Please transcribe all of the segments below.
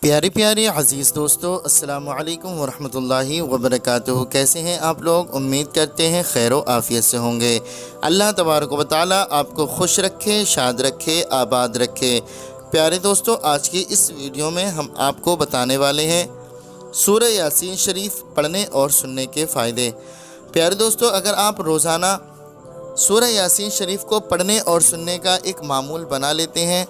پیارے پیارے عزیز دوستو، السلام علیکم ورحمۃ اللہ وبرکاتہ۔ کیسے ہیں آپ لوگ؟ امید کرتے ہیں خیر و عافیت سے ہوں گے۔ اللہ تبارک و تعالی آپ کو خوش رکھے، شاد رکھے، آباد رکھے۔ پیارے دوستو، آج کی اس ویڈیو میں ہم آپ کو بتانے والے ہیں سورہ یاسین شریف پڑھنے اور سننے کے فائدے۔ پیارے دوستو، اگر آپ روزانہ سورہ یاسین شریف کو پڑھنے اور سننے کا ایک معمول بنا لیتے ہیں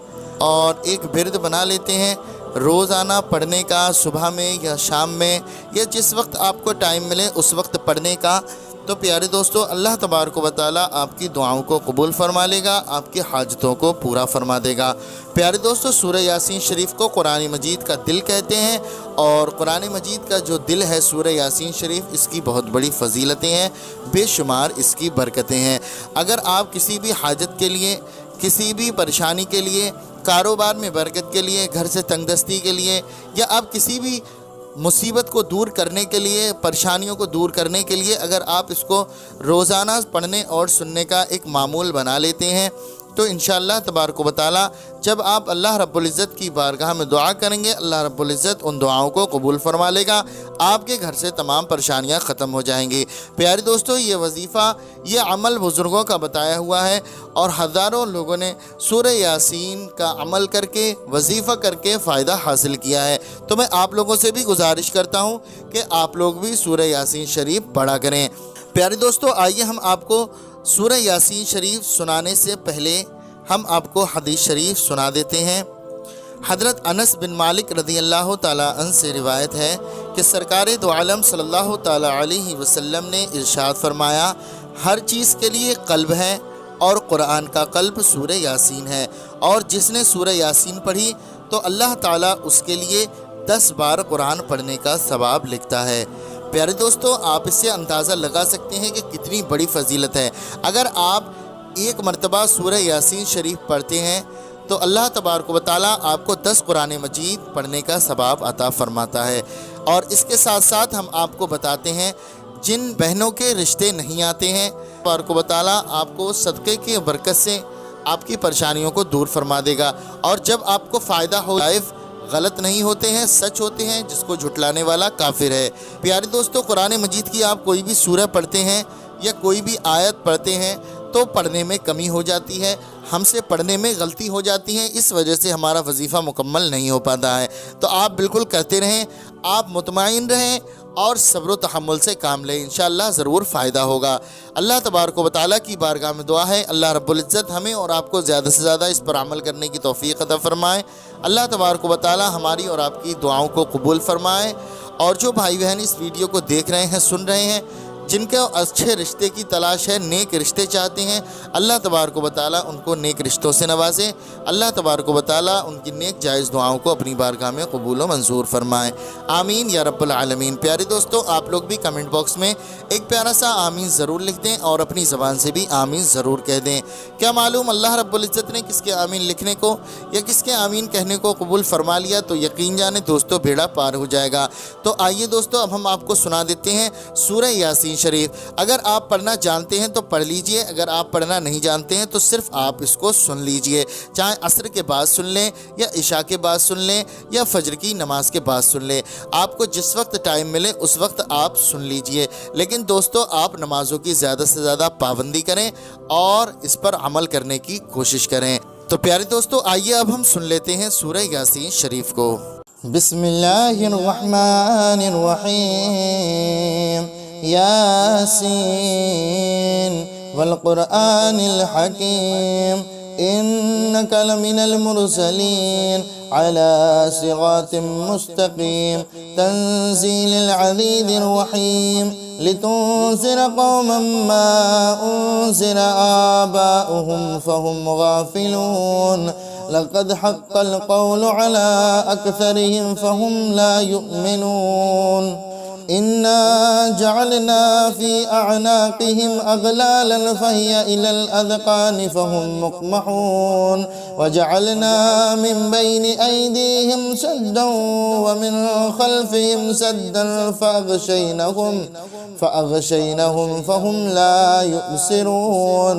اور ایک ورد بنا لیتے ہیں، روزانہ پڑھنے کا، صبح میں یا شام میں یا جس وقت آپ کو ٹائم ملے اس وقت پڑھنے کا، تو پیارے دوستو اللہ تبارک و تعالی آپ کی دعاؤں کو قبول فرما لے گا، آپ کی حاجتوں کو پورا فرما دے گا۔ پیارے دوستو، سورہ یاسین شریف کو قرآن مجید کا دل کہتے ہیں، اور قرآن مجید کا جو دل ہے سورہ یاسین شریف، اس کی بہت بڑی فضیلتیں ہیں، بے شمار اس کی برکتیں ہیں۔ اگر آپ کسی بھی حاجت کے لیے، کسی بھی پریشانی کے لیے، کاروبار میں برکت کے لیے، گھر سے تنگ دستی کے لیے، یا آپ کسی بھی مصیبت کو دور کرنے کے لیے، پریشانیوں کو دور کرنے کے لیے اگر آپ اس کو روزانہ پڑھنے اور سننے کا ایک معمول بنا لیتے ہیں، تو انشاءاللہ تبارک و تعالی جب آپ اللہ رب العزت کی بارگاہ میں دعا کریں گے، اللہ رب العزت ان دعاؤں کو قبول فرما لے گا، آپ کے گھر سے تمام پریشانیاں ختم ہو جائیں گی۔ پیارے دوستو، یہ وظیفہ، یہ عمل بزرگوں کا بتایا ہوا ہے، اور ہزاروں لوگوں نے سورہ یاسین کا عمل کر کے، وظیفہ کر کے فائدہ حاصل کیا ہے۔ تو میں آپ لوگوں سے بھی گزارش کرتا ہوں کہ آپ لوگ بھی سورہ یاسین شریف پڑھا کریں۔ پیارے دوستو، آئیے ہم آپ کو سورہ یاسین شریف سنانے سے پہلے ہم آپ کو حدیث شریف سنا دیتے ہیں۔ حضرت انس بن مالک رضی اللہ تعالیٰ عنہ سے روایت ہے کہ سرکار دو عالم صلی اللہ تعالیٰ علیہ وسلم نے ارشاد فرمایا، ہر چیز کے لیے قلب ہے، اور قرآن کا قلب سورہ یاسین ہے، اور جس نے سورہ یاسین پڑھی تو اللہ تعالیٰ اس کے لیے 10 بار قرآن پڑھنے کا ثواب لکھتا ہے۔ پیارے دوستو، آپ اس سے اندازہ لگا سکتے ہیں کہ کتنی بڑی فضیلت ہے۔ اگر آپ ایک مرتبہ سورہ یاسین شریف پڑھتے ہیں تو اللہ تبارک و تعالی آپ کو 10 قرآن مجید پڑھنے کا ثواب عطا فرماتا ہے۔ اور اس کے ساتھ ساتھ ہم آپ کو بتاتے ہیں، جن بہنوں کے رشتے نہیں آتے ہیں، تبارک و تعالی آپ کو صدقے کی برکت سے آپ کی پریشانیوں کو دور فرما دے گا، اور جب آپ کو فائدہ ہو، غلط نہیں ہوتے ہیں، سچ ہوتے ہیں، جس کو جھٹلانے والا کافر ہے۔ پیارے دوستو، قرآن مجید کی آپ کوئی بھی سورہ پڑھتے ہیں یا کوئی بھی آیت پڑھتے ہیں تو پڑھنے میں کمی ہو جاتی ہے، ہم سے پڑھنے میں غلطی ہو جاتی ہے، اس وجہ سے ہمارا وظیفہ مکمل نہیں ہو پاتا ہے۔ تو آپ بالکل کرتے رہیں، آپ مطمئن رہیں اور صبر و تحمل سے کام لیں، انشاءاللہ ضرور فائدہ ہوگا۔ اللہ تبارک و تعالیٰ کی بارگاہ میں دعا ہے، اللہ رب العزت ہمیں اور آپ کو زیادہ سے زیادہ اس پر عمل کرنے کی توفیق عطا فرمائے۔ اللہ تبارک و تعالیٰ ہماری اور آپ کی دعاؤں کو قبول فرمائے۔ اور جو بھائی بہن اس ویڈیو کو دیکھ رہے ہیں، سن رہے ہیں، جن کے اچھے رشتے کی تلاش ہے، نیک رشتے چاہتے ہیں، اللہ تبارک و تعالیٰ ان کو نیک رشتوں سے نوازے۔ اللہ تبارک و تعالیٰ ان کی نیک جائز دعاؤں کو اپنی بارگاہ میں قبول و منظور فرمائے، آمین یا رب العالمین۔ پیارے دوستو، آپ لوگ بھی کمنٹ باکس میں ایک پیارا سا آمین ضرور لکھ دیں، اور اپنی زبان سے بھی آمین ضرور کہہ دیں۔ کیا معلوم اللہ رب العزت نے کس کے آمین لکھنے کو یا کس کے آمین کہنے کو قبول فرما لیا تو یقین جانے دوستو بیڑا پار ہو جائے گا۔ تو آئیے دوستو، اب ہم آپ کو سنا دیتے ہیں سورہ یاسین شریف۔ اگر آپ پڑھنا جانتے ہیں تو پڑھ لیجئے، اگر آپ پڑھنا نہیں جانتے ہیں تو صرف آپ اس کو سن لیجئے، چاہے عصر کے بعد سن لیں یا عشاء کے بعد سن لیں یا فجر کی نماز کے بعد سن لیں، آپ کو جس وقت ٹائم ملے اس وقت آپ سن لیجئے۔ لیکن دوستو، آپ نمازوں کی زیادہ سے زیادہ پابندی کریں اور اس پر عمل کرنے کی کوشش کریں۔ تو پیارے دوستو، آئیے اب ہم سن لیتے ہیں سورہ یاسین شریف کو۔ بسم اللہ الرحمن الرحیم، یاسین والقرآن الحکیم انک لمن المرسلین علی صراط مستقیم تنزیل العزیز الرحیم لتنذر قوما ما انذر آباؤهم فهم غافلون لقد حق القول على أكثرهم فهم لا يؤمنون إنا جعلنا في أعناقهم أغلالا فهي إلى الأذقان فهم مقمحون وجعلنا من بين أيديهم سدا ومن خلفهم سدا فأغشيناهم فهم لا يبصرون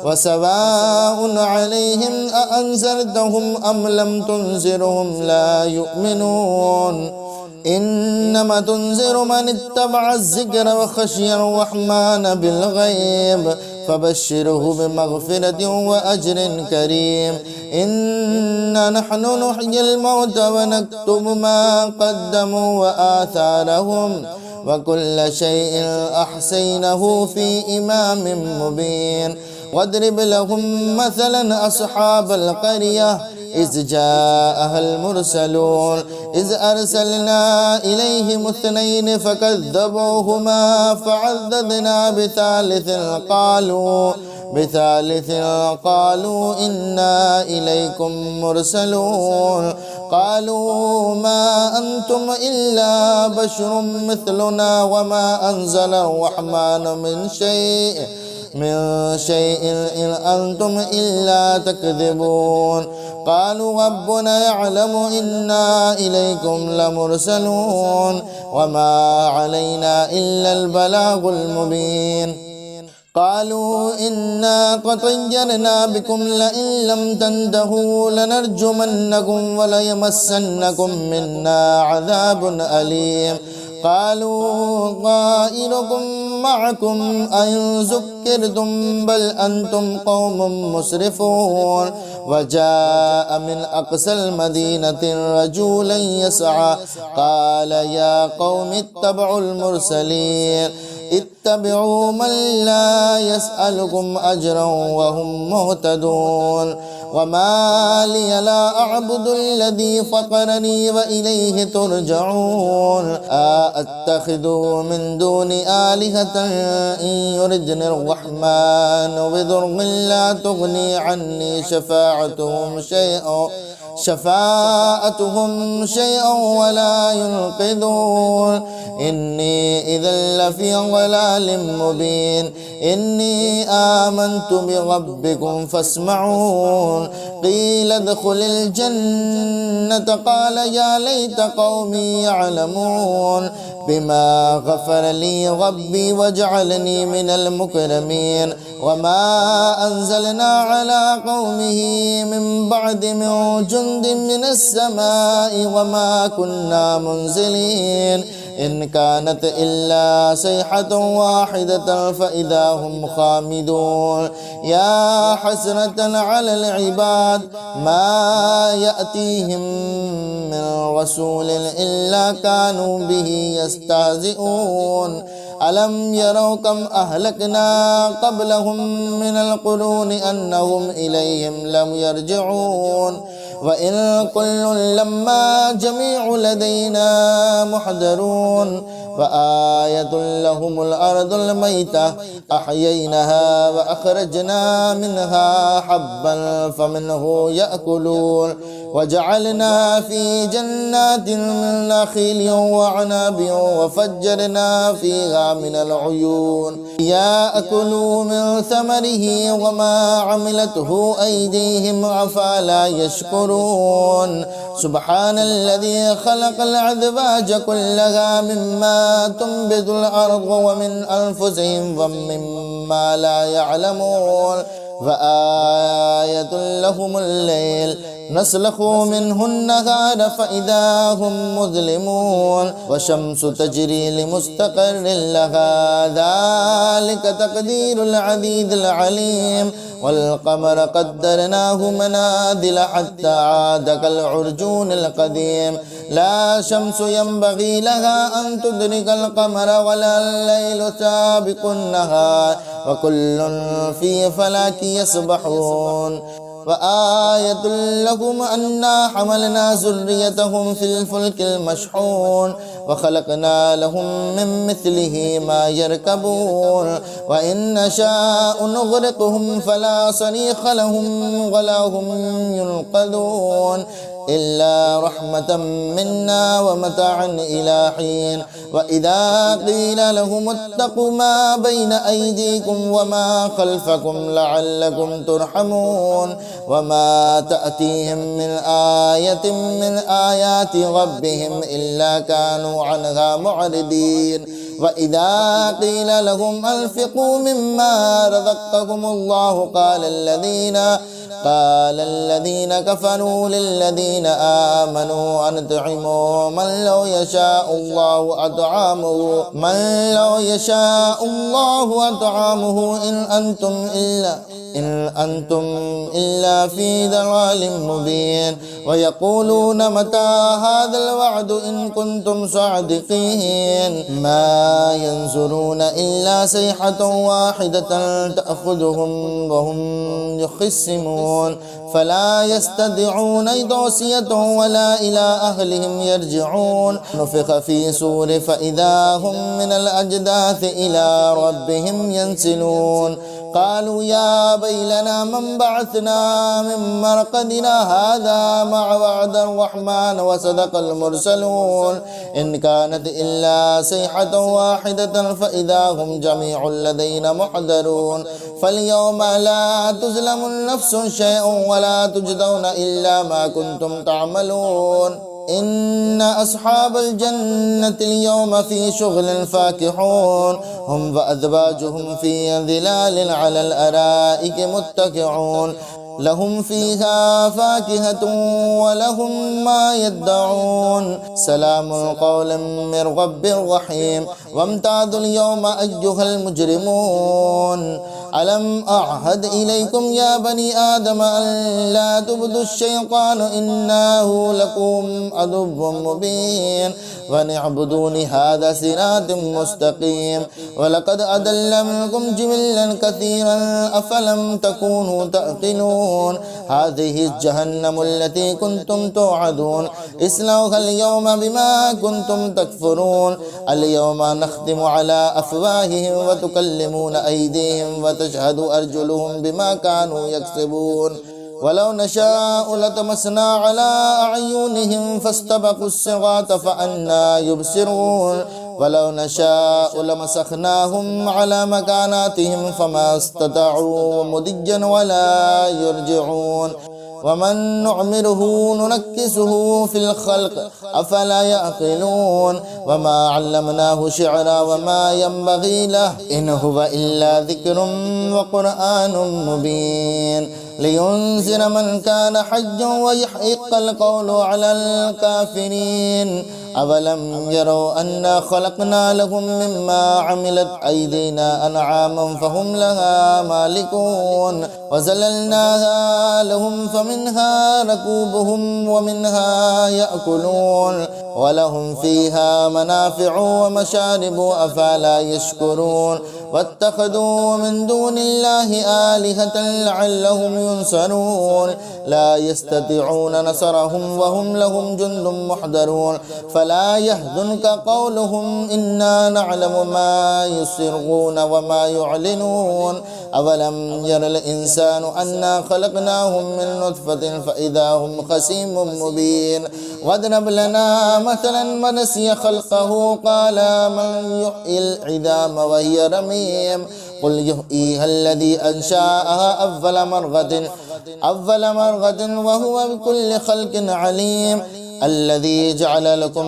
وسواء عليهم أأنذرتهم أم لم تنذرهم لا يؤمنون إنما تنذر من اتبع الذكر وخشي الرحمن بالغيب فبشره بمغفرة وأجر كريم إنا نحن نحيي الموتى ونكتب ما قدموا وآثارهم وكل شيء أحصيناه في إمام مبين واضرب لهم مثلا أصحاب القرية إذ جاءها المرسلون إذ أرسلنا إليهم اثنين فكذبوهما فعززنا بثالث قالوا إنا إليكم مرسلون قالوا ما أنتم إلا بشر مثلنا وما أنزل الرحمن من شيء إن أنتم إلا تكذبون قالوا ربنا يعلم إنا إليكم لمرسلون وما علينا إلا البلاغ المبين قالوا إنا قد طيرنا بكم لئن لم تنتهوا لنرجمنكم وليمسنكم منا عذاب أليم قالوا طائركم معكم أئن ذكرتم بل أنتم قوم مسرفون وجاء من أقصى المدينة رجلا يسعى قال يا قوم اتبعوا المرسلين اتبعوا من لا يسألكم أجرا وهم مهتدون وما لي لا أعبد الذي فطرني وإليه ترجعون أتخذ من دون آلهة إن يردني الرحمن بضر لا تغني عني شفاعتهم شيئا ولا ينقذون إني إذا لفي ضلال مبين إني آمنت بربكم فاسمعون قيل ادخل الجنة قال يا ليت قومي يعلمون بما غفر لي ربي وجعلني من المكرمين وما أنزلنا على قومه من بعد من جند من السماء وما كنا منزلين إن كانت إلا صيحة واحدة فإذا هم خامدون يا حسرة على العباد ما يأتيهم من رسول إلا كانوا به يستهزئون ألم يروا كم أهلكنا قبلهم من القرون أنهم إليهم لم يرجعون وإن كل لما جميع لدينا محضرون وآية لهم الأرض الميتة أحييناها وأخرجنا منها حبا فمنه يأكلون وجعلنا في جنات من نخيل وعنب وفجرنا فيها من العيون يأكلوا من ثمره وما عملته أيديهم أفلا يشكرون سبحان الذي خلق الأزواج كلها مما تنبت الأرض ومن أنفسهم ومما لا يعلمون وآية لهم الليل نسلخ منه النهار فإذا هم مظلمون والشمس تجري لمستقر لها ذلك تقدير العزيز العليم والقمر قدرناه منازل حتى عاد كالعرجون القديم لا شمس ينبغي لها أن تدرك القمر ولا الليل سابق النهار وكل في فلك يسبحون وآية لهم أنا حملنا ذريتهم في الفلك المشحون وخلقنا لهم من مثله ما يركبون وإن نشاء نغرقهم فلا صريخ لهم ولا هم ينقذون إلا رحمة منا ومتاعا إلى حين وإذا قيل لهم اتقوا ما بين أيديكم وما خلفكم لعلكم ترحمون وما تأتيهم من آية من آيات ربهم إلا كانوا عنها معرضين وإذا قيل لهم أنفقوا مما رزقكم الله قال الذين كفروا للذين آمنوا أنطعموا من لو يشاء الله أطعمه إن أنتم إلا في ضلال مبين ويقولون متى هذا الوعد إن كنتم صادقين ما ينظرون إلا صيحة واحدة تأخذهم وهم يخصمون فلا يستطيعون توصية ولا إلى أهلهم يرجعون نفخ في صور فإذا هم من الأجداث إلى ربهم ينسلون قالوا يا ويلنا من بعثنا من مرقدنا هذا ما وعد الرحمن وصدق المرسلون إن كانت إلا صيحة واحدة فإذا هم جميع لدينا محضرون فاليوم لا تظلم نفس شيئا ولا تجزون إلا ما كنتم تعملون إن أصحاب الجنة اليوم في شغل فاكهون هم وأزواجهم في ظلال على الأرائك متكئون لهم فيها فاكهة ولهم ما يدعون سلام قولا من رب رحيم وامتازوا اليوم أيها المجرمون ألم أعهد إليكم يا بني آدم أن لا تعبدوا الشيطان إنه لكم عدو مبين وأن اعبدوني هذا صراط مستقيم ولقد أضل منكم جبلا كثيرا أفلم تكونوا تعقلون هذه جهنم التي كنتم توعدون اصلوها اليوم بما كنتم تكفرون اليوم نختم على أفواههم وتكلمنا أيديهم وتشهد أرجلهم بما كانوا يكسبون ولو نشاء لطمسنا على أعينهم فاستبقوا الصراط فأنى يبصرون ولو نشاء لمسخناهم على مكاناتهم فما استطاعوا مضيا ولا يرجعون ومن نعمره ننكسه في الخلق أفلا يعقلون وما علمناه شعرا وما ينبغي له إن هو إلا ذكر وقرآن مبين لينذر من كان حجا ويحق القول على الكافرين أولم يروا أنا خلقنا لهم مما عملت أيدينا أنعاما فهم لها مالكون وزللناها لهم فمنها ركوبهم ومنها يأكلون ولهم فيها منافع ومشارب أفلا يشكرون واتخذوا من دون الله آلهة لعلهم ينصرون لا يستطيعون نصرهم وهم لهم جند محضرون فلا يحزنك قولهم إنا نعلم ما يسرون وما يعلنون أولم ير الإنسان أنا خلقناهم من نطفة فإذا هم خصيم مبين واضرب لنا مثلا ونسي خلقه قال من يحيي العظام وهي رميم قل يحييها الذي أنشأها أول مرة وهو بكل خلق عليم الذي جعل لكم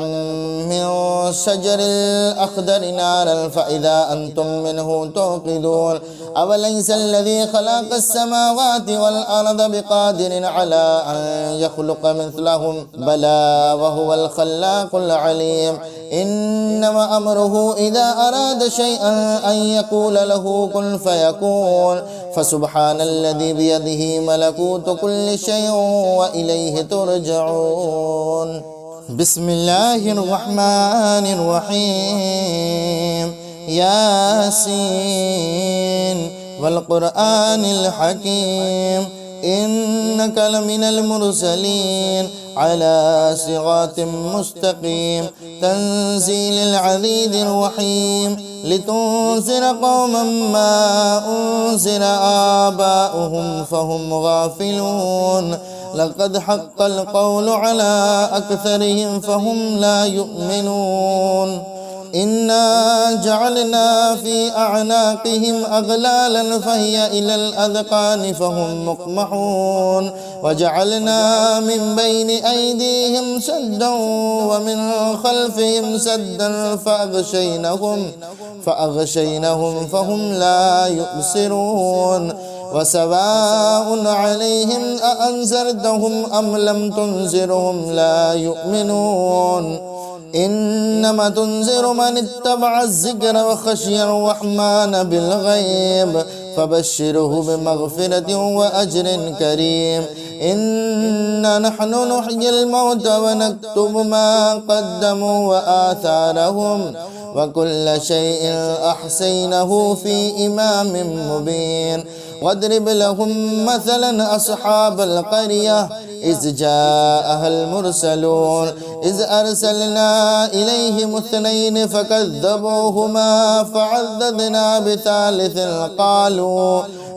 من شجر الأخضر نارا فإذا أنتم منه توقدون أوليس الذي خلق السماوات والأرض بقادر على أن يخلق مثلهم بلى وهو الخلاق العليم إنما أمره إذا أراد شيئا أن يقول له كن فيكون فسبحان الذي بيده ملكوت كل شيء وإليه ترجعون بسم الله الرحمن الرحيم ياسين والقرآن الحكيم إنك لمن المرسلين على صراط مستقيم تنزيل العزيز الرحيم لتنذر قوما ما أنذر آباؤهم فهم غافلون لقد حق القول على أكثرهم فهم لا يؤمنون إنا جعلنا في أعناقهم أغلالا فهي إلى الأذقان فهم مقمحون وجعلنا من بين أيديهم سدا ومن خلفهم سدا فأغشينهم فهم لا يبصرون وسواء عليهم أأنذرتهم أم لم تنذرهم لا يؤمنون إنما تنذر من اتبع الذكر وخشي الرحمن بالغيب فبشره بمغفرة وأجر كريم إنا نحن نحيي الموتى ونكتب ما قدموا وآثارهم وكل شيء أحصيناه في إمام مبين واضرب لهم مثلا أصحاب القرية إذ جاءها المرسلون إذ أرسلنا إليهم اثنين فكذبوهما فعززنا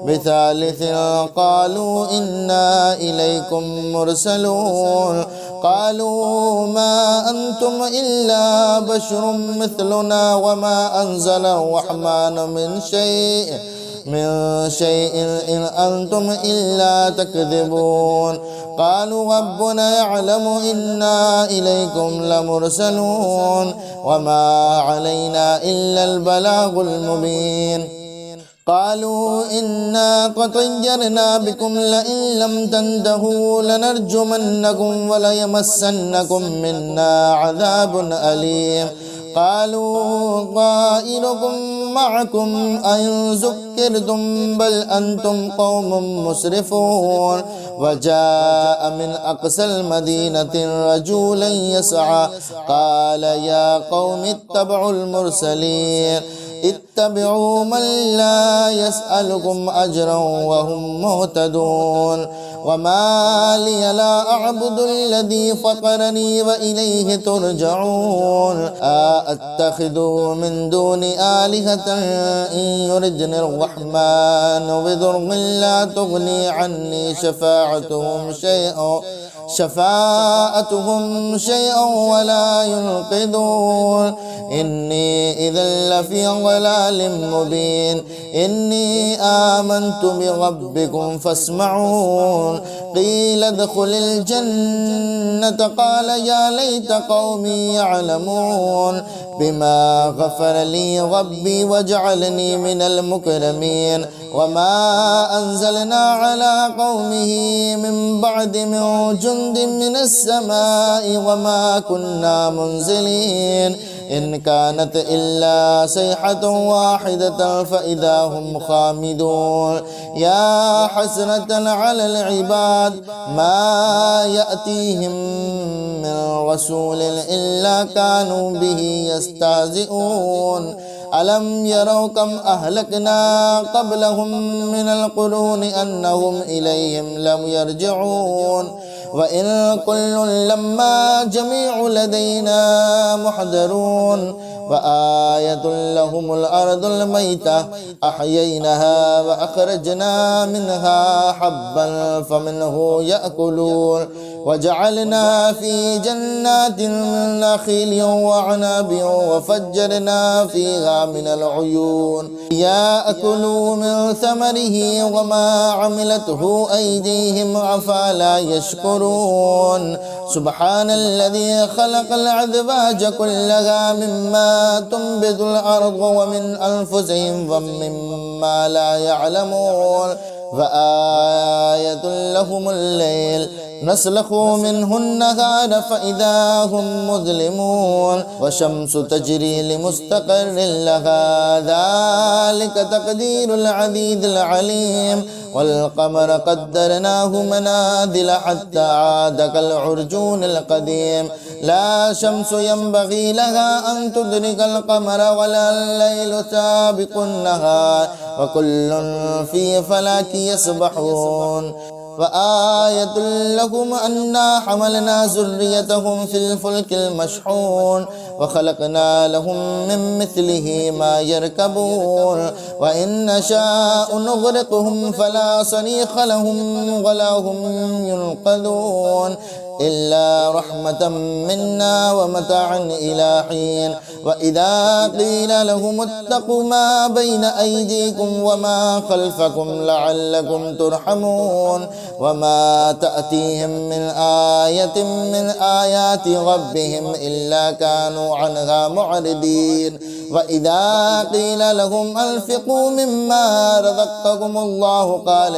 بثالث قالوا إنا إليكم مرسلون قالوا ما أنتم إلا بشر مثلنا وما أنزل الرحمن من شيء إن أنتم إلا تكذبون قالوا ربنا يعلم إنا إليكم لمرسلون وما علينا إلا البلاغ المبين قالوا إنا قد طيرنا بكم لئن لم تنتهوا لنرجمنكم وليمسنكم منا عذاب أليم قالوا طائركم معكم أئن ذكرتم بل أنتم قوم مسرفون وجاء من أقصى المدينة رجلا يسعى قال يا قوم اتبعوا المرسلين اتبعوا من لا يسألكم أجرا وهم مهتدون وما لي لا أعبد الذي فطرني وإليه ترجعون أتخذ من دون آلهة إن يردني الرحمن بضر لا تغني عني شفاعتهم شيئا ولا ينقذون إني إذا لفي ضلال مبين إني آمنت بربكم فاسمعون قيل ادخل الجنة قال يا ليت قومي يعلمون بما غفر لي ربي وجعلني من المكرمين وما أنزلنا على قومه من بعد من جند من السماء وما كنا منزلين إن كانت إلا صيحة واحدة فإذا هم خامدون يا حسرة على العباد ما يأتيهم من رسول إلا كانوا به يستهزئون ألم يروا كم أهلكنا قبلهم من القرون أنهم إليهم لم يرجعون وإن كل لما جميع لدينا محضرون وآية لهم الأرض الميتة أحييناها وأخرجنا منها حبا فمنه يأكلون وجعلنا في جنات من نخيل وعنب وفجرنا فيها من العيون يأكلوا من ثمره وما عملته أيديهم أفلا يشكرون سبحان الذي خلق الأزواج كلها مما تنبت الأرض ومن أنفسهم ومما لا يعلمون وآية لهم الليل نسلخ منه النهار فإذا هم مظلمون والشمس تجري لمستقر لها ذلك تقدير العزيز العليم والقمر قدرناه منازل حتى عاد كالعرجون القديم لا شمس ينبغي لها أن تدرك القمر ولا الليل سابق النهار وكل في فلك يسبحون وآية لهم أنا حملنا ذريتهم في الفلك المشحون وخلقنا لهم من مثله ما يركبون وإن نشاء نغرقهم فلا صريخ لهم ولا هم ينقذون إلا رحمة منا ومتاعا إلى حين وإذا قيل لهم اتقوا ما بين أيديكم وما خلفكم لعلكم ترحمون وما تأتيهم من آية من آيات ربهم إلا كانوا عنها معرضين وإذا قيل لهم أنفقوا مما رزقكم الله قال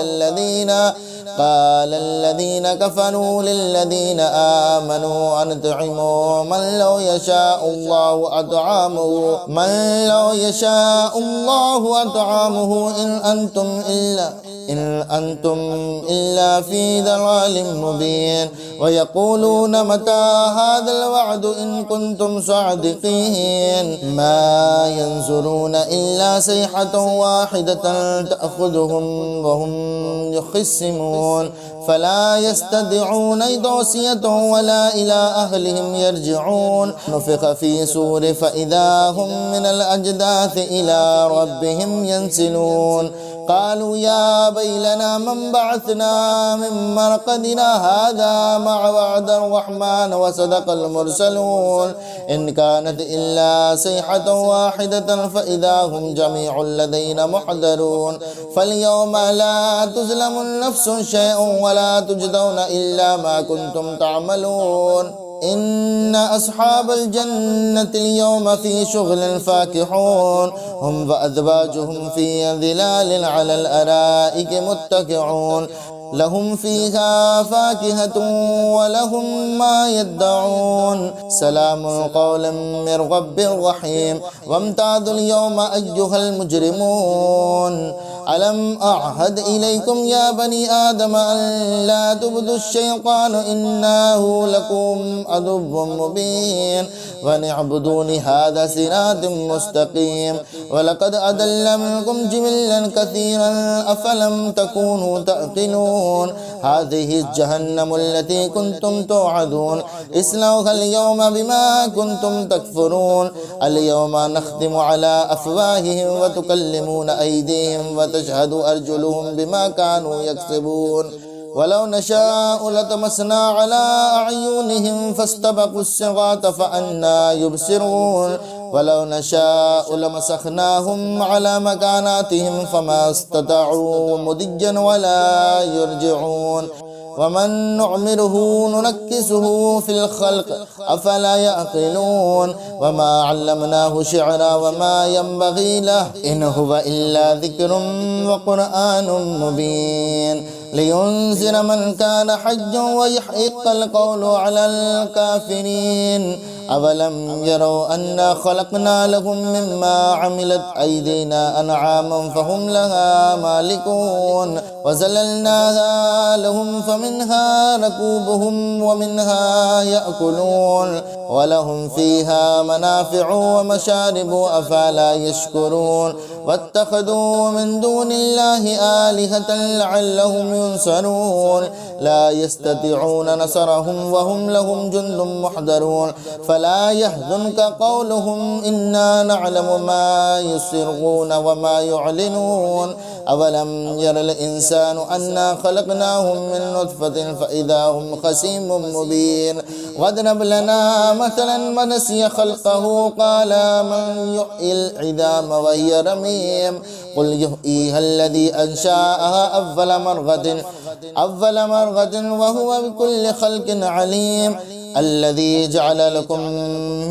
الذين كفروا للذين آمنوا أنطعموا من لو يشاء الله أطعامه إن أنتم إلا في ضلال مبين ويقولون متى هذا الوعد إن كنتم صادقين ما ينظرون إلا صيحة واحدة تأخذهم وهم يخصمون فلا يستطيعون توصية ولا إلى أهلهم يرجعون نفخ في صور فإذا هم من الأجداث إلى ربهم ينسلون قالوا يا ويلنا من بعثنا من مرقدنا هذا ما وعد الرحمن وصدق المرسلون إن كانت إلا صيحة واحدة فإذا هم جميع لدينا محضرون فاليوم لا تظلم نفس شيء ولا تجزون إلا ما كنتم تعملون إن أصحاب الجنة اليوم في شغل فاكهون هم وأزواجهم في ظلال على الأرائك متكئون لهم فيها فاكهة ولهم ما يدعون سلام قولا من رب رحيم وامتازوا اليوم أيها المجرمون ألم أعهد إليكم يا بني آدم أن لا تعبدوا الشيطان إنه لكم عدو مبين وأن اعبدوني هذا صراط مستقيم ولقد أضل منكم جبلا كثيرا أفلم تكونوا تعقلون هذه جهنم التي كنتم توعدون اصلوها اليوم بما كنتم تكفرون اليوم نختم على أفواههم وتكلمنا أيديهم وتشهد أرجلهم بما كانوا يكسبون ولو نشاء لطمسنا على أعينهم فاستبقوا الصراط فأنى يبصرون ولو نشاء لمسخناهم على مكاناتهم فما استطاعوا مضيا ولا يرجعون ومن نعمره ننكسه في الخلق أفلا يعقلون وما علمناه شعرا وما ينبغي له إن هو إلا ذكر وقرآن مبين لينذر من كان حجا ويحق القول على الكافرين أولم يروا أنا خلقنا لهم مما عملت أيدينا أنعاما فهم لها مالكون وزللناها لهم فمنها ركوبهم ومنها يأكلون ولهم فيها منافع ومشارب أفلا يشكرون واتخذوا من دون الله آلهة لعلهم ينصرون لا يستطيعون نصرهم وهم لهم جند محضرون فلا يحزنك قولهم إنا نعلم ما يسرون وما يعلنون أولم ير الإنسان أنا خلقناهم من نطفة فإذا هم خصيم مبين واضرب لنا مثلا ونسي خلقه قال من يحيي العظام وهي رميم قل يحييها الذي أنشأها أول مرة وهو بكل خلق عليم الذي جعل لكم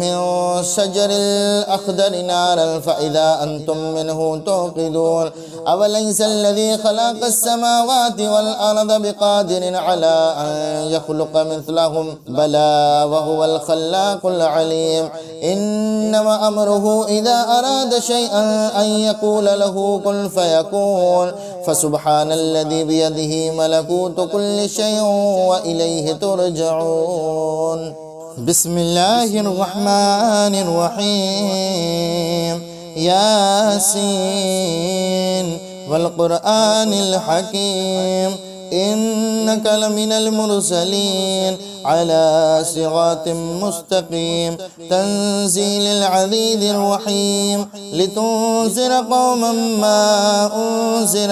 من شجر الأخضر نارا فإذا أنتم منه توقدون أوليس الذي خلق السماوات والأرض بقادر على أن يخلق مثلهم بلى وهو الخلاق العليم إنما أمره إذا أراد شيئا أن يقول له كن فيكون فسبحان الذي بيده ملكوت كل شيء وإليه ترجعون بسم الله الرحمن الرحيم ياسين والقرآن الحكيم إنك لمن المرسلين على صراط مستقيم تنزيل العزيز الرحيم لتنذر قوما ما أنذر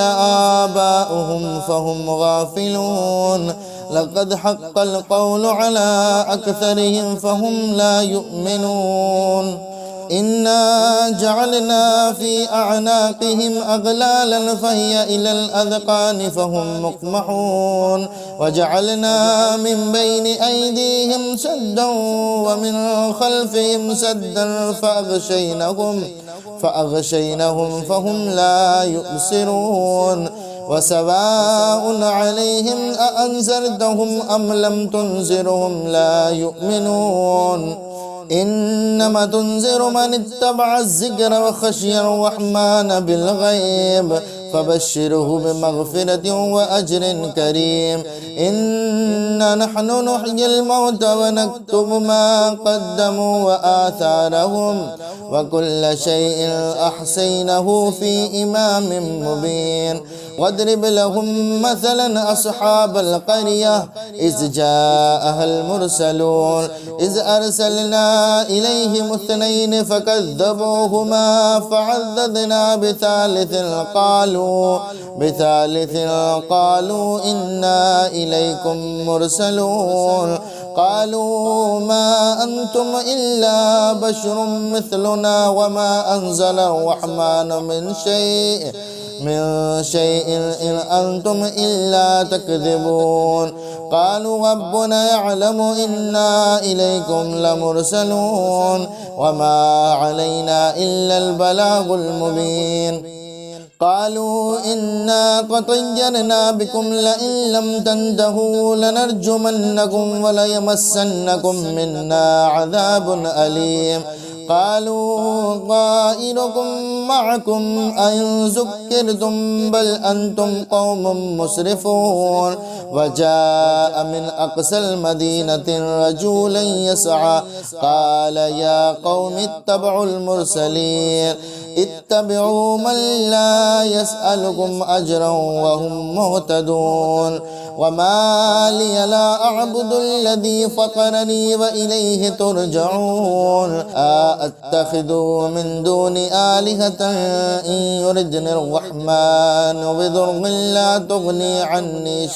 آباؤهم فهم غافلون لقد حق القول على أكثرهم فهم لا يؤمنون إنا جعلنا في أعناقهم أغلالا فهي إلى الأذقان فهم مقمحون وجعلنا من بين أيديهم سدا ومن خلفهم سدا فأغشينهم فهم لا يبصرون وسواء عليهم أأنذرتهم أم لم تنذرهم لا يؤمنون إنما تنذر من اتبع الذكر وخشي الرحمن بالغيب فبشره بمغفرة وأجر كريم إنا نحن نحيي الموتى ونكتب ما قدموا وآثارهم وكل شيء أحصيناه في إمام مبين واضرب لهم مثلا أصحاب القرية إذ جاءها المرسلون إذ أرسلنا إليهم اثنين فكذبوهما فعززنا بثالث قالوا إنا إليكم مرسلون قالوا ما أنتم إلا بشر مثلنا وما أنزل الرحمن من شيء إن أنتم إلا تكذبون قالوا ربنا يعلم إنا إليكم لمرسلون وما علينا إلا البلاغ المبين قالوا إنا طيرنا بكم لئن لم تنتهوا لنرجمنكم وليمسنكم منا عذاب أليم قالوا طائركم معكم أئن ذكرتم بل أنتم قوم مسرفون وجاء من أقصى المدينة رجل يسعى قال يا قوم اتبعوا المرسلين اتبعوا من لا يسألكم أجرا وهم مهتدون وما لي لا أعبد الذي فطرني وإليه ترجعون أتخذ من دون آلهة إن يردني الرحمن بضر لا تغني عني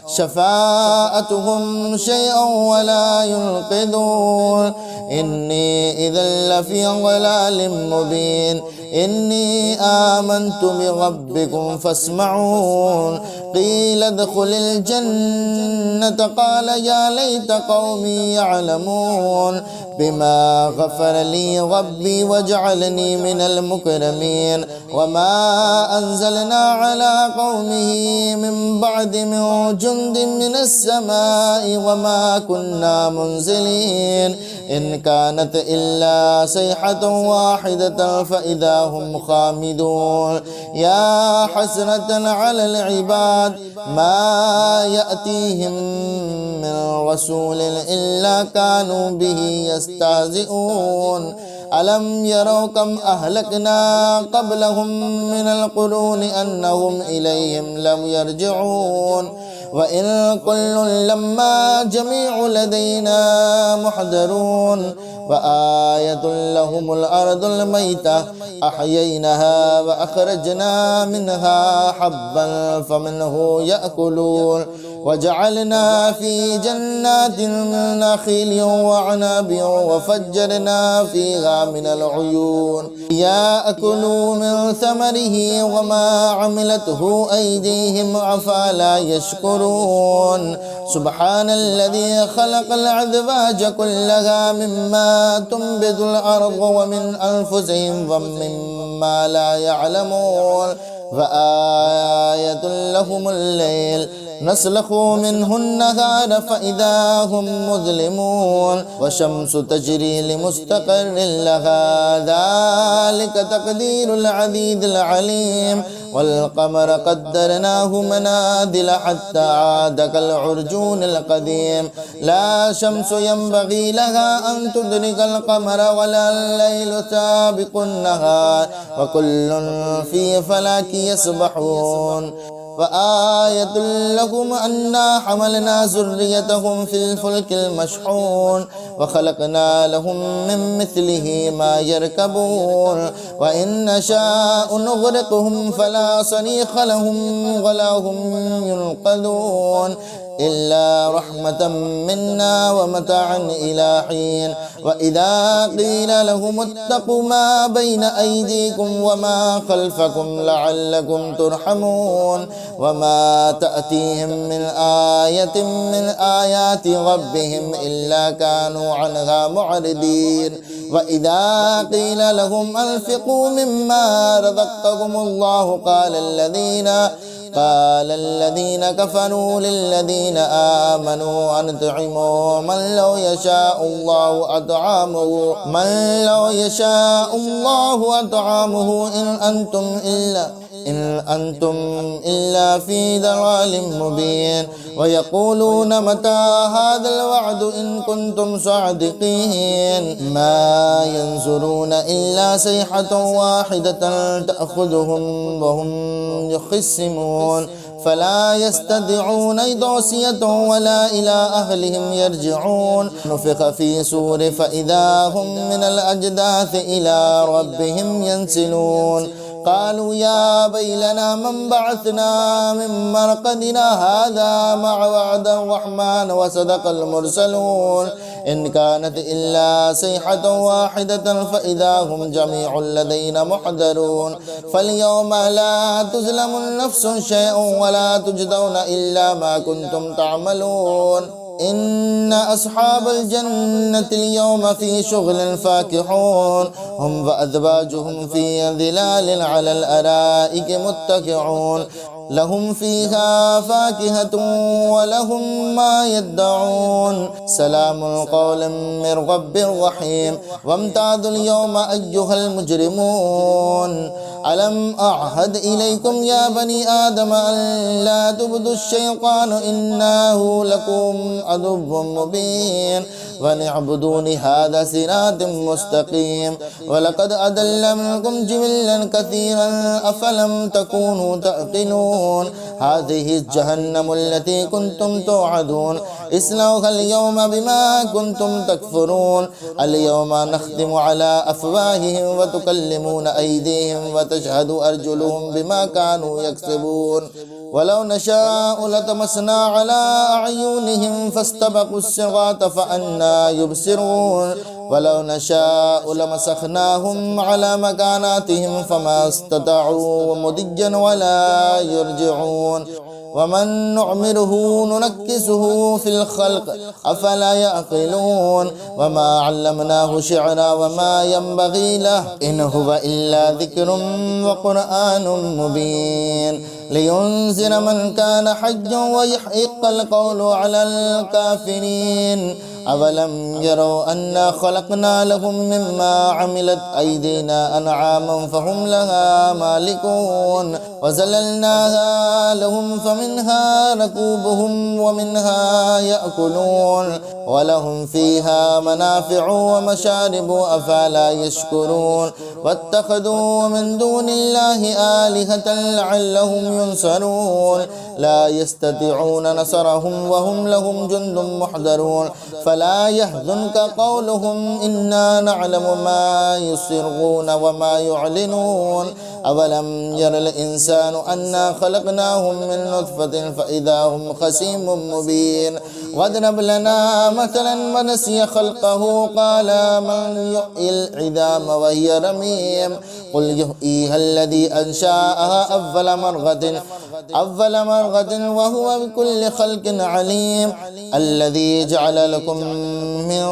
شفاعتهم شيئا ولا ينقذون إني إذا لفي ضلال مبين إني آمنت بربكم فاسمعون قيل ادخل الجنة قال يا ليت قومي يعلمون بما غفر لي ربي وجعلني من المكرمين وما أنزلنا على قومه من بعد من جند من السماء وما كنا منزلين إن كانت إلا صيحة واحدة فإذا هم خامدون يا حسرة على العباد ما يأتيهم من رسول إلا كانوا به يستهزئون ألم يروا كم أهلكنا قبلهم من القرون أنهم إليهم لم يرجعون وإن كل لما جميع لدينا محضرون وآية لهم الأرض الميتة أحييناها وأخرجنا منها حبا فمنه يأكلون وجعلنا في جنات من نخيل وعنب وفجرنا فيها من العيون يأكلوا من ثمره وما عملته أيديهم أفلا يشكرون سبحان الذي خلق الأزواج كلها مما تنبت الأرض ومن أنفسهم ومما لا يعلمون وآية لهم الليل نسلخ منه النهار فإذا هم مظلمون والشمس تجري لمستقر لها ذلك تقدير العزيز العليم والقمر قدرناه منازل حتى عاد كالعرجون القديم لا شمس ينبغي لها أن تدرك القمر ولا الليل سابق النهار وكل في فلك يسبحون وآية لهم أنا حملنا ذريتهم في الفلك المشحون وخلقنا لهم من مثله ما يركبون وإن نشاء نغرقهم فلا صريخ لهم ولا هم ينقذون إلا رحمة منا ومتاعا إلى حين وإذا قيل لهم اتقوا ما بين أيديكم وما خلفكم لعلكم ترحمون وما تأتيهم من آية من آيات ربهم إلا كانوا عنها معرضين وإذا قيل لهم أنفقوا مما رزقكم الله قال الذين كفروا للذين آمنوا أنطعموا من لو يشاء الله أطعامه إن أنتم إلا في ضلال مبين ويقولون متى هذا الوعد إن كنتم صادقين ما ينظرون إلا صيحة واحدة تأخذهم وهم يخصمون فلا يستطيعون توصية ولا إلى أهلهم يرجعون نفخ في صور فإذا هم من الأجداث إلى ربهم ينسلون قالوا يا ويلنا من بعثنا من مرقدنا هذا ما وعد الرحمن وصدق المرسلون إن كانت إلا صيحة واحدة فإذا هم جميع لدينا محضرون فاليوم لا تظلم نفس شيئا ولا تجزون إلا ما كنتم تعملون إن أصحاب الجنة اليوم في شغل فاكهون هم وأزواجهم في ظلال على الأرائك متكئون لهم فيها فاكهة ولهم ما يدعون سلام قولا من رب رحيم وامتازوا اليوم أيها المجرمون ألم أعهد إليكم يا بني آدم أن لا تعبدوا الشيطان إنه لكم عدو مبين وأن اعبدوني هذا صراط مستقيم ولقد أضل منكم جبلا كثيرا أفلم تكونوا تعقلون هذه جهنم التي كنتم توعدون اصلوها اليوم بما كنتم تكفرون اليوم نختم على أفواههم وتكلمنا أيديهم وتشهد أرجلهم بما كانوا يكسبون ولو نشاء لطمسنا على أعينهم فاستبقوا الصراط فأنى يبصرون ولو نشاء لمسخناهم على مكاناتهم فما استطاعوا مضيا ولا يرجعون ومن نعمره ننكسه في الخلق أفلا يعقلون وما علمناه شعرا وما ينبغي له إن هو إلا ذكر وقرآن مبين لينذر من كان حيا ويحق القول على الكافرين أولم يروا أنا خلقنا لهم مما عملت أيدينا أنعاما فهم لها مالكون وزللناها لهم فمنها ركوبهم ومنها يأكلون ولهم فيها منافع ومشارب أفلا يشكرون واتخذوا من دون الله آلهة لعلهم ينصرون لا يستطيعون نصرهم وهم لهم جند محضرون فلا يحزنك قولهم إنا نعلم ما يسرون وما يعلنون أولم ير الإنسان أنا خلقناهم من نطفة فإذا هم خصيم مبين واضرب لنا مثلا ونسي خلقه قال من يحيي العظام وهي رميم قل يحييها الذي أنشأها أول مرة وهو بكل خلق عليم الذي جعل لكم من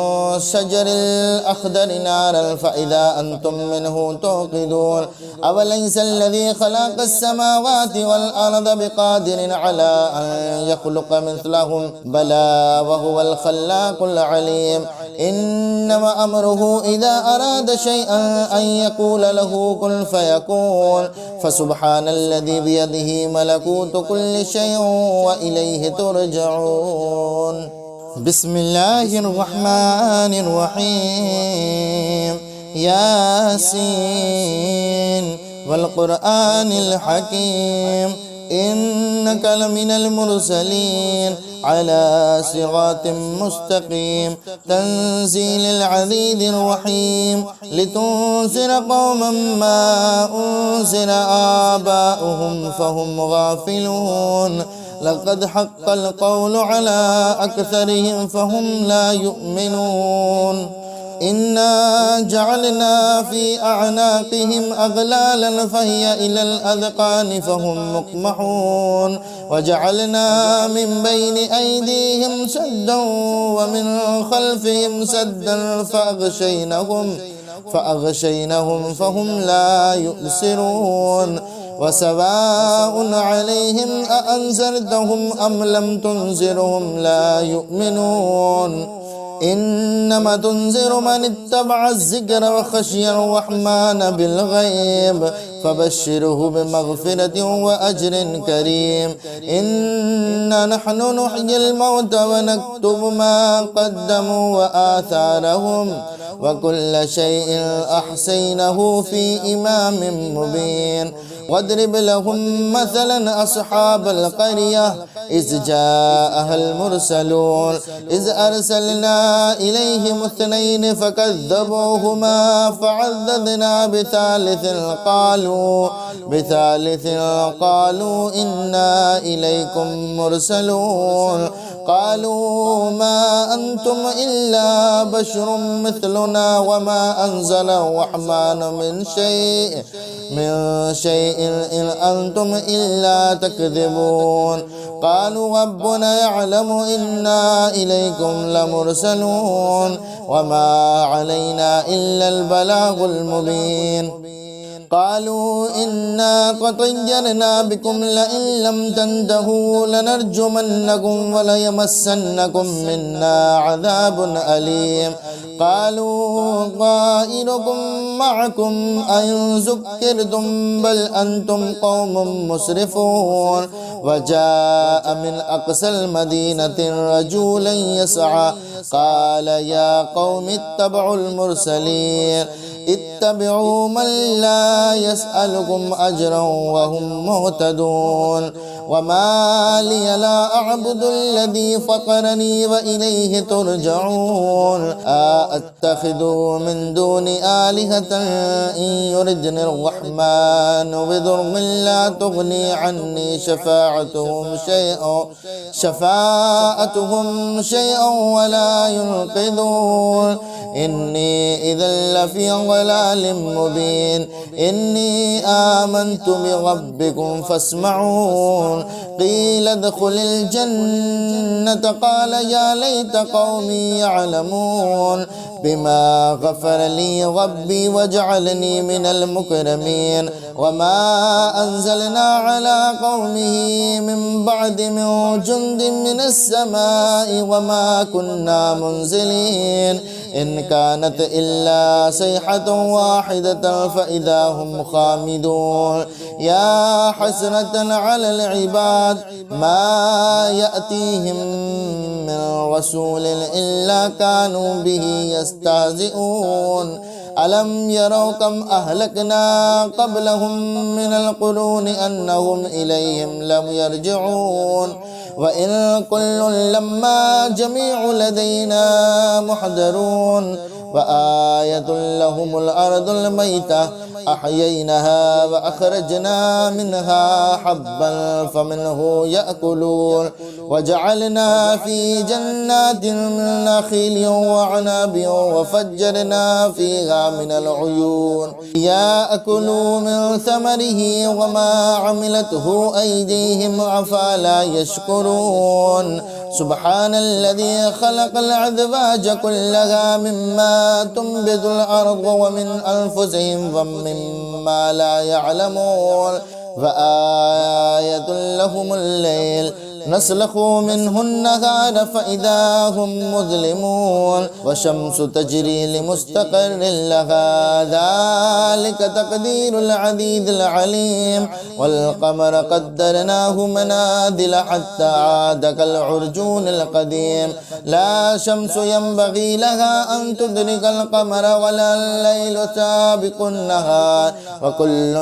شجر الأخضر نارا فإذا أنتم منه توقدون أوليس الذي خلق السماوات والأرض بقادر على أن يخلق مثلهم بلى وهو الخلاق العليم إنما أمره إذا أراد شيئا أن يقول له كن فيكون فسبحان الذي بيده ملكوت كل شيء وإليه ترجعون بسم الله الرحمن الرحيم ياسين والقرآن الحكيم إنك لمن المرسلين على صراط مستقيم تنزيل العزيز الرحيم لتنذر قوما ما أنذر آباؤهم فهم غافلون لقد حق القول على أكثرهم فهم لا يؤمنون إنا جعلنا في أعناقهم أغلالا فهي إلى الأذقان فهم مقمحون وجعلنا من بين أيديهم سدا ومن خلفهم سدا فأغشينهم فهم لا يبصرون وسواء عليهم أأنذرتهم أم لم تنذرهم لا يؤمنون إنما تنذر من اتبع الذكر وخشي الرحمن بالغيب فبشره بمغفرة وأجر كريم إنا نحن نحيي الموتى ونكتب ما قدموا وآثارهم وكل شيء أحصيناه في إمام مبين واضرب لهم مثلا أصحاب القرية إذ جاءها المرسلون إذ أرسلنا إليهم اثنين فكذبوهما فعززنا بثالث قالوا إنا إليكم مرسلون قالوا ما أنتم إلا بشر مثلنا وما أنزل الرحمن من شيء إن أنتم إلا تكذبون قالوا ربنا يعلم إنا إليكم لمرسلون وما علينا إلا البلاغ المبين قالوا إنا طيرنا بكم لئن لم تنتهوا لنرجمنكم وليمسنكم منا عذاب أليم قالوا طائركم معكم أئن ذكرتم بل أنتم قوم مسرفون وجاء من أقصى المدينة رجلا يسعى قال يا قوم اتبعوا المرسلين اتبعوا من لا يسألكم أجرا وهم مهتدون وما لي لا أعبد الذي فطرني وإليه ترجعون أتخذ من دون آلهة إن يردني الرحمن بضر لا تغني عني شفاعتهم شيئا ولا ينقذون إني إذا لفي ضلال مبين إني آمنت بربكم فاسمعون قيل ادخل الجنة قال يا ليت قومي يعلمون بما غفر لي ربي وجعلني من المكرمين وما أنزلنا على قومه من بعد من جند من السماء وما كنا منزلين إن كانت إلا صيحة واحدة فإذا هم خامدون يا حسرة على العباد ما يأتيهم من رسول إلا كانوا به يستهزئون ألم يروا كم أهلكنا قبلهم من القرون أنهم إليهم لم يرجعون وإن كل لما جميع لدينا محضرون وآية لهم الأرض الميتة أحييناها وأخرجنا منها حبا فمنه يأكلون وجعلنا في جنات من نخيل وعنب وفجرنا فيها من العيون يأكلوا من ثمره وما عملته أيديهم أفلا يشكرون سبحان الذي خلق الأزواج كلها مما تنبت الأرض ومن أنفسهم ومما لا يعلمون وآية لهم الليل نسلخ منه النهار فإذا هم مظلمون والشمس تجري لمستقر لها ذلك تقدير العزيز العليم والقمر قدرناه منازل حتى عاد كالعرجون القديم لا شمس ينبغي لها أن تدرك القمر ولا الليل سابق النهار وكل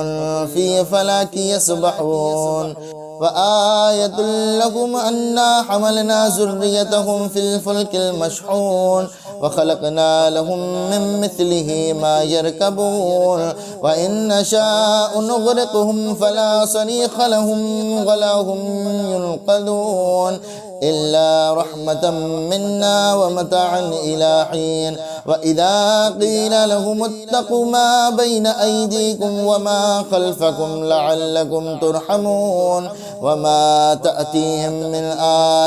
في فلك يسبحون وآية لهم أنا حملنا ذريتهم في الفلك المشحون وخلقنا لهم من مثله ما يركبون وإن نشاء نغرقهم فلا صريخ لهم ولا هم ينقذون إلا رحمة منا ومتاعا إلى حين وإذا قيل لهم اتقوا ما بين أيديكم وما خلفكم لعلكم ترحمون وما تأتيهم من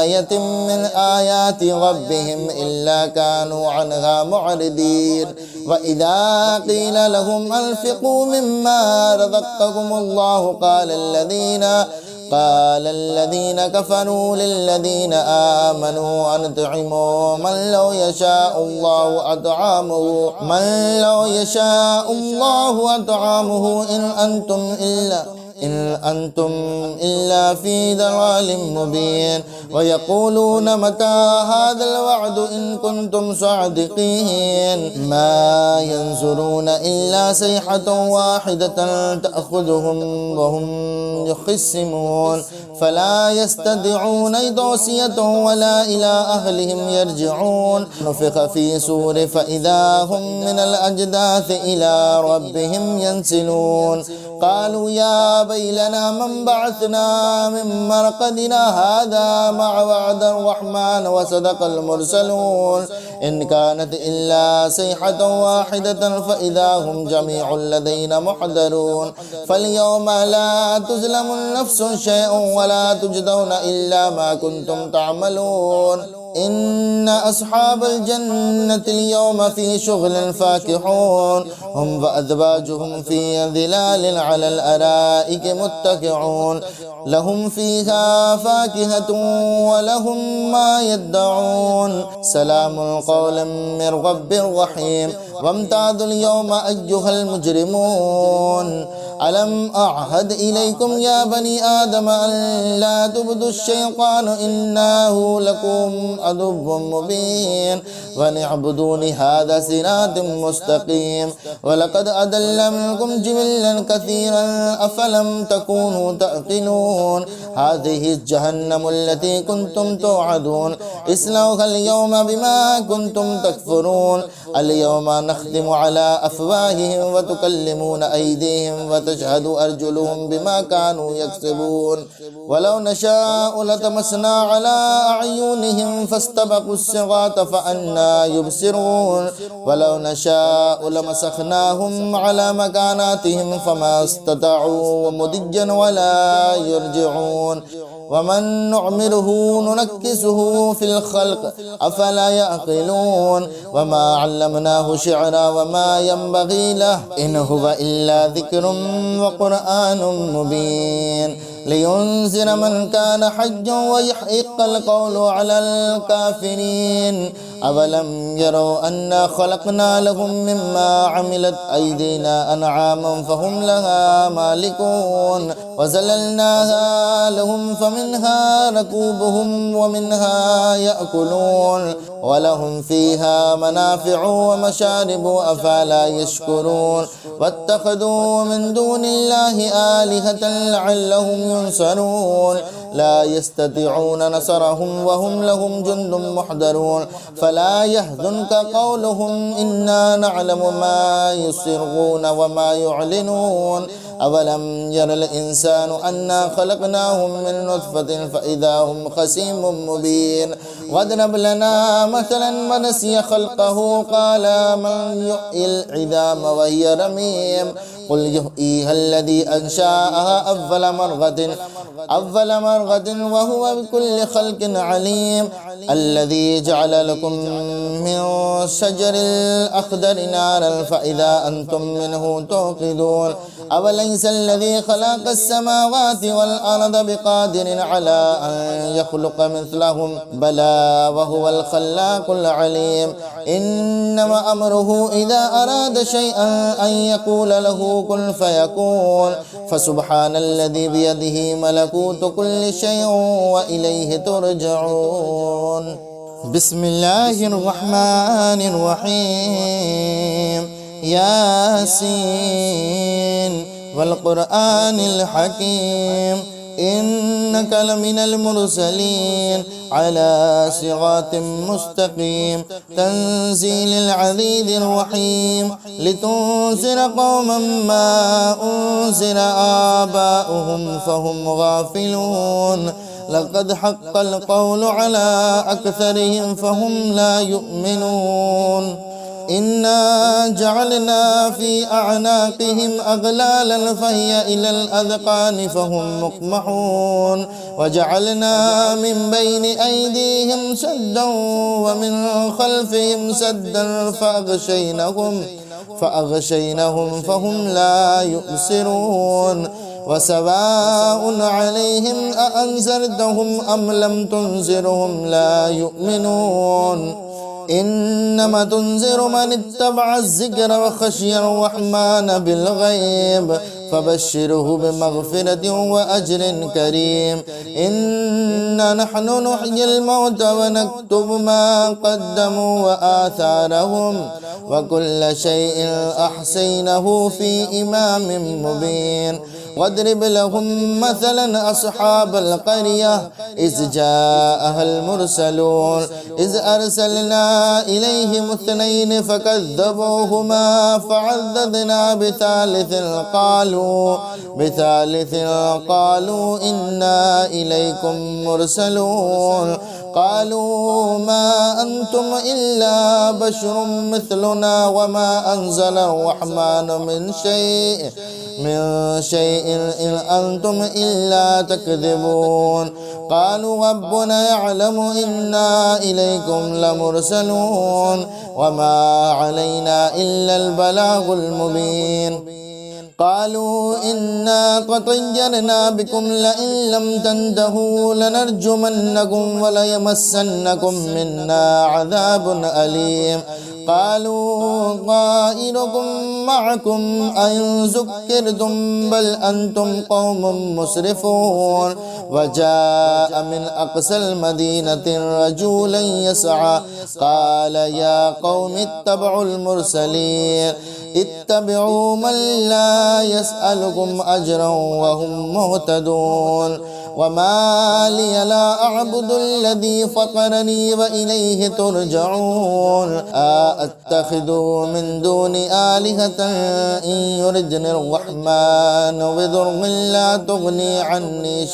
آية من آيات ربهم إلا كانوا عنها معرضين وإذا قيل لهم أنفقوا مما رزقكم الله قال الذين كفروا للذين آمنوا أنطعموا من لو يشاء الله أطعامه إن أنتم إلا في ضلال مبين ويقولون متى هذا الوعد إن كنتم صادقين ما ينظرون إلا صيحة واحدة تأخذهم وهم يخصمون فلا يستطيعون توصية ولا إلى أهلهم يرجعون نفخ في صور فإذا هم من الأجداث إلى ربهم ينسلون قالوا يا ويلنا من بعثنا من مرقدنا هذا مع وعد الرحمن وصدق المرسلون إن كانت إلا صيحة واحدة فإذا هم جميع لدينا محضرون فاليوم لا تظلم نفس شيئا ولا تجزون إلا ما كنتم تعملون إن أصحاب الجنة اليوم في شغل فاكهون هم وأزواجهم في ظلال على الأرائك متكئون لهم فيها فاكهة ولهم ما يدعون سلام قولا من رب رحيم وامتازوا اليوم أيها المجرمون ألم أعهد إليكم يا بني آدم أن لا تعبدوا الشيطان إنه لكم عدو مبين وأن اعبدوني هذا صراط مستقيم ولقد أضل منكم جبلا كثيرا أفلم تكونوا تعقلون هذه جهنم التي كنتم توعدون اصلوها اليوم بما كنتم تكفرون اليوم نختم على أفواههم وتكلمنا أيديهم وتشهد أرجلهم بما كانوا يكسبون ولو نشاء لطمسنا على أعينهم فاستبقوا الصراط فأنى يبصرون ولو نشاء لمسخناهم على مكاناتهم فما استطاعوا مضجا ولا يرجعون ومن نعمره ننكسه في الخلق أفلا يعقلون وما علمناه شعرا وما ينبغي له إن هو إلا ذكر وقرآن مبين لينذر من كان حجا ويحق القول على الكافرين أولم يروا أنا خلقنا لهم مما عملت أيدينا أنعاما فهم لها مالكون وزللناها لهم فمنها ركوبهم ومنها يأكلون ولهم فيها منافع ومشارب أفلا يشكرون واتخذوا من دون الله آلهة لعلهم ينصرون لا يستطيعون نصرهم وهم لهم جند محضرون فلا يحزنك قولهم إنا نعلم ما يسرون وما يعلنون أولم ير الإنسان أنا خلقناهم من نطفة فإذا هم خصيم مبين واضرب لنا مثلا ونسي خلقه قال من يحيي العظام وهي رميم قل يحييها الذي أنشأها أول مرة وهو بكل خلق عليم الذي جعل لكم من شجر الأخضر نارا فإذا أنتم منه توقدون أوليس الذي خلق السماوات والأرض بقادر على أن يخلق مثلهم بلى وهو الخلاق العليم إنما أمره إذا أراد شيئا أن يقول له كن فيكون فسبحان الذي بيده ملكوت كل شيء وإليه ترجعون بسم الله الرحمن الرحيم ياسين والقرآن الحكيم إنك لمن المرسلين على صراط مستقيم تنزيل العزيز الرحيم لتنذر قوما ما أنذر آباؤهم فهم غافلون لقد حق القول على أكثرهم فهم لا يؤمنون إنا جعلنا في أعناقهم أغلالا فهي إلى الأذقان فهم مقمحون وجعلنا من بين أيديهم سدا ومن خلفهم سدا فأغشينهم فهم لا يبصرون وسواء عليهم أأنذرتهم أم لم تنذرهم لا يؤمنون إنما تنذر من اتبع الذكر وخشي الرحمن بالغيب فبشره بمغفرة وأجر كريم إنا نحن نحيي الموتى ونكتب ما قدموا وآثارهم وكل شيء أحصيناه في إمام مبين واضرب لهم مثلا أصحاب القرية إذ جاءها المرسلون إذ أرسلنا إليهم اثنين فكذبوهما فعززنا بثالث قالوا إنا إليكم مرسلون قالوا ما أنتم إلا بشر مثلنا وما أنزل الرحمن من شيء إن أنتم إلا تكذبون قالوا ربنا يعلم إنا إليكم لمرسلون وما علينا إلا البلاغ المبين قالوا إنا تطيرنا بكم لئن لم تنتهوا لنرجمنكم وليمسنكم منا عذاب أليم قالوا طائركم معكم أئن ذكرتم بل أنتم قوم مسرفون وجاء من أقصى المدينة رجلا يسعى قال يا قوم اتبعوا المرسلين اتبعوا من لا يسألكم أجرا وهم مهتدون وما لي لا أعبد الذي فطرني وإليه ترجعون أأتخذ من دون آلهة إن يردني الرحمن بضر لا تغني عني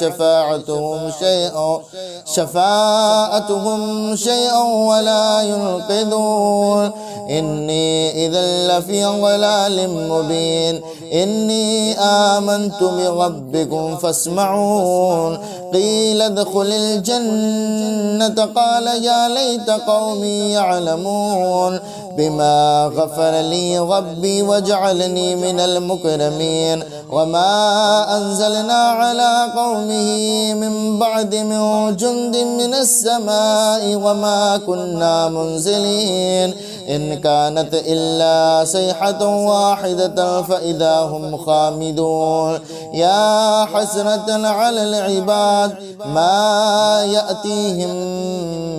شفاعتهم شيئا ولا ينقذون إني إذا لفي ضلال مبين إني آمنت بربكم فاسمعون قيل ادخل الجنة قال يا ليت قومي يعلمون بما غفر لي ربي وجعلني من المكرمين وما أنزلنا على قومه من بعد من جند من السماء وما كنا منزلين إن كانت إلا صيحة واحدة فإذا هم خامدون يا حسرة على العباد ما يأتيهم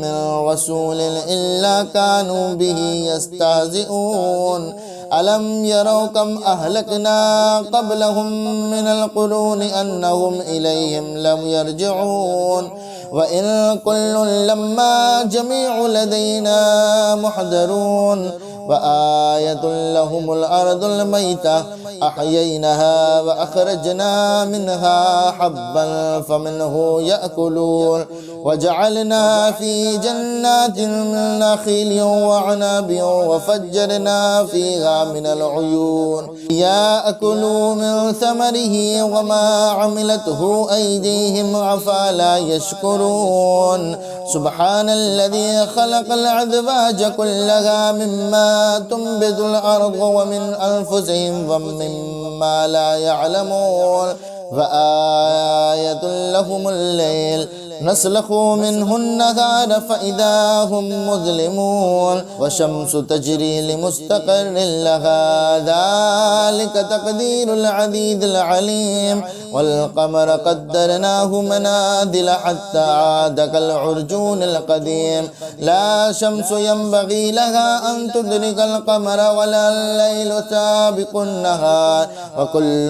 من رسول إلا كانوا به يستهزئون ألم يروا كم أهلكنا قبلهم من القرون أنهم إليهم لم يرجعون وإن كل لما جميع لدينا محضرون وآية لهم الأرض الميتة أحييناها وأخرجنا منها حبا فمنه يأكلون وجعلنا في جنات من نخيل وعنب وفجرنا فيها من العيون يأكلوا من ثمره وما عملته أيديهم أفلا يشكرون سبحان الذي خلق الأزواج كلها مما تنبت الأرض ومن أنفسهم ومما لا يعلمون وآية لهم الليل نسلخ منه النهار فإذا هم مظلمون والشمس تجري لمستقر لها ذلك تقدير العزيز العليم والقمر قدرناه منازل حتى عاد كالعرجون القديم لا شمس ينبغي لها أن تدرك القمر ولا الليل سابق النهار وكل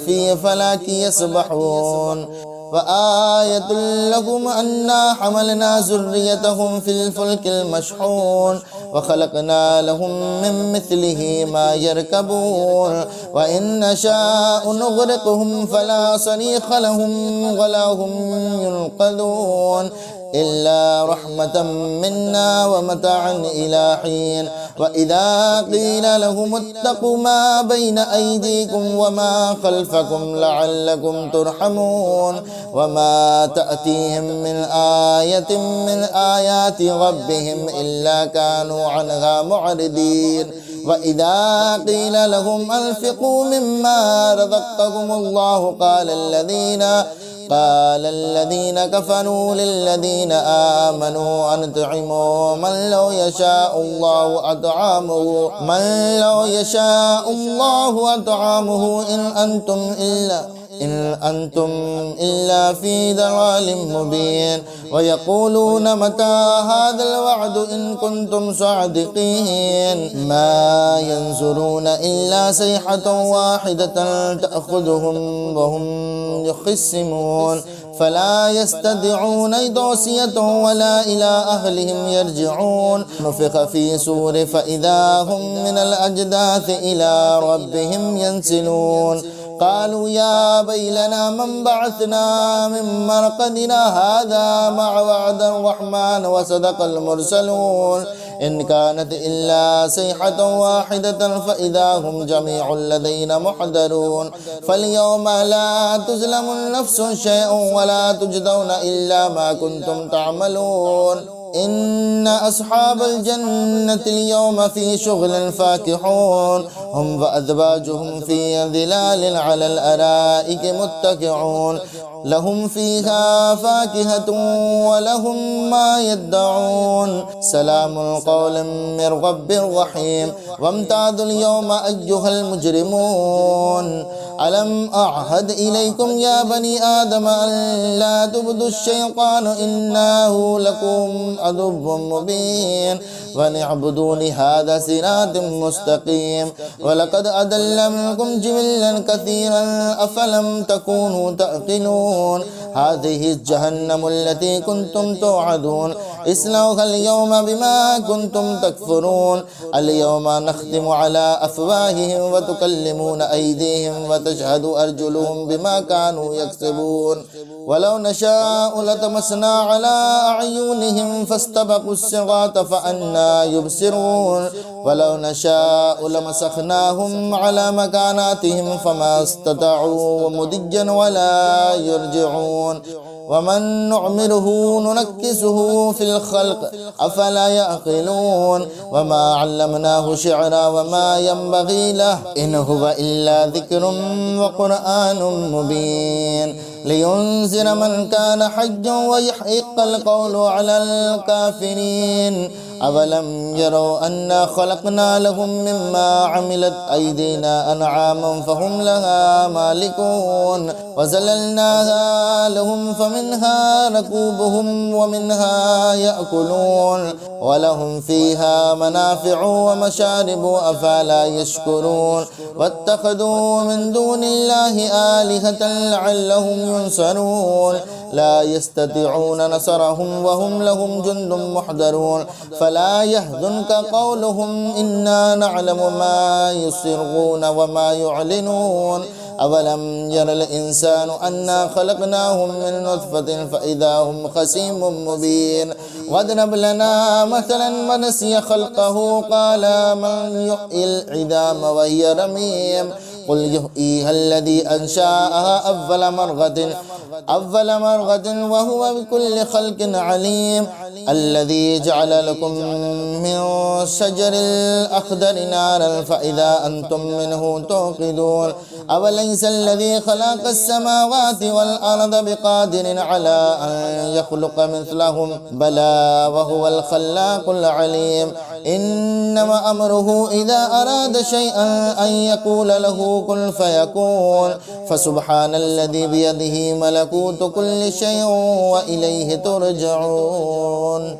في فلك يسبحون وآية لهم أنا حملنا ذريتهم في الفلك المشحون وخلقنا لهم من مثله ما يركبون وإن نشاء نغرقهم فلا صريخ لهم ولا هم ينقذون إلا رحمة منا ومتاعا إلى حين وإذا قيل لهم اتقوا ما بين أيديكم وما خلفكم لعلكم ترحمون وما تأتيهم من آية من آيات ربهم إلا كانوا عنها معرضين وإذا قيل لهم أنفقوا مما رزقكم الله قال الذين كفروا للذين آمنوا أنطعموا من لو يشاء الله أطعامه إن أنتم إلا في ضلال مبين ويقولون متى هذا الوعد إن كنتم صادقين ما ينظرون إلا صيحة واحدة تأخذهم وهم يخصمون فلا يستطيعون توصية ولا إلى أهلهم يرجعون نفخ في صور فإذا هم من الأجداث إلى ربهم ينسلون قالوا يا ويلنا من بعثنا من مرقدنا هذا ما وعد الرحمن وصدق المرسلون إن كانت إلا صيحة واحدة فإذا هم جميع لدينا محضرون فاليوم لا تظلم نفس شيئا ولا تجزون إلا ما كنتم تعملون إن أصحاب الجنة اليوم في شغل فاكهون هم وأزواجهم في ظلال على الأرائك متكئون لهم فيها فاكهة ولهم ما يدعون سلام قولا من رب رحيم وامتازوا اليوم أيها المجرمون ألم أعهد إليكم يا بني آدم أن لا تعبدوا الشيطان إنه لكم عدو مبين وأن اعبدوني هذا صراط مستقيم ولقد أضل منكم جبلا كثيرا أفلم تكونوا تعقلون هذه جهنم التي كنتم توعدون اصلوها اليوم بما كنتم تكفرون اليوم نختم على أفواههم وتكلمنا أيديهم وتشهد أرجلهم بما كانوا يكسبون ولو نشاء لطمسنا على أعينهم فاستبقوا الصراط فأنى يبصرون ولو نشاء لمسخناهم على مكاناتهم فما استطاعوا مضيا ولا يرجعون ومن نعمره ننكسه في الخلق أفلا يعقلون وما علمناه شعرا وما ينبغي له إن هو إلا ذكر وقرآن مبين لينذر من كان حجا ويحق القول على الكافرين أولم يروا أنا خلقنا لهم مما عملت أيدينا أنعاما فهم لها مالكون وزللناها لهم فمنها ركوبهم ومنها يأكلون ولهم فيها منافع ومشارب أفلا يشكرون واتخذوا من دون الله آلهة لعلهم ينصرون لا يستطيعون نصرهم وهم لهم جند محضرون فلا يحزنك قولهم إنا نعلم ما يسرون وما يعلنون أولم ير الإنسان أنا خلقناهم من نطفة فإذا هم خصيم مبين واضرب لنا مثلا ونسي خلقه قال من يحيي العظام وهي رميم قل يحييها الذي أنشأها أول مرة وهو بكل خلق عليم الذي جعل لكم من شجر الأخضر نارا فإذا أنتم منه توقدون أوليس الذي خلق السماوات والأرض بقادر على أن يخلق مثلهم بلى وهو الخلاق العليم إنما أمره إذا أراد شيئا أن يقول له كن فيكون فسبحان الذي بيده ملكوت كل شيء وإليه ترجعون.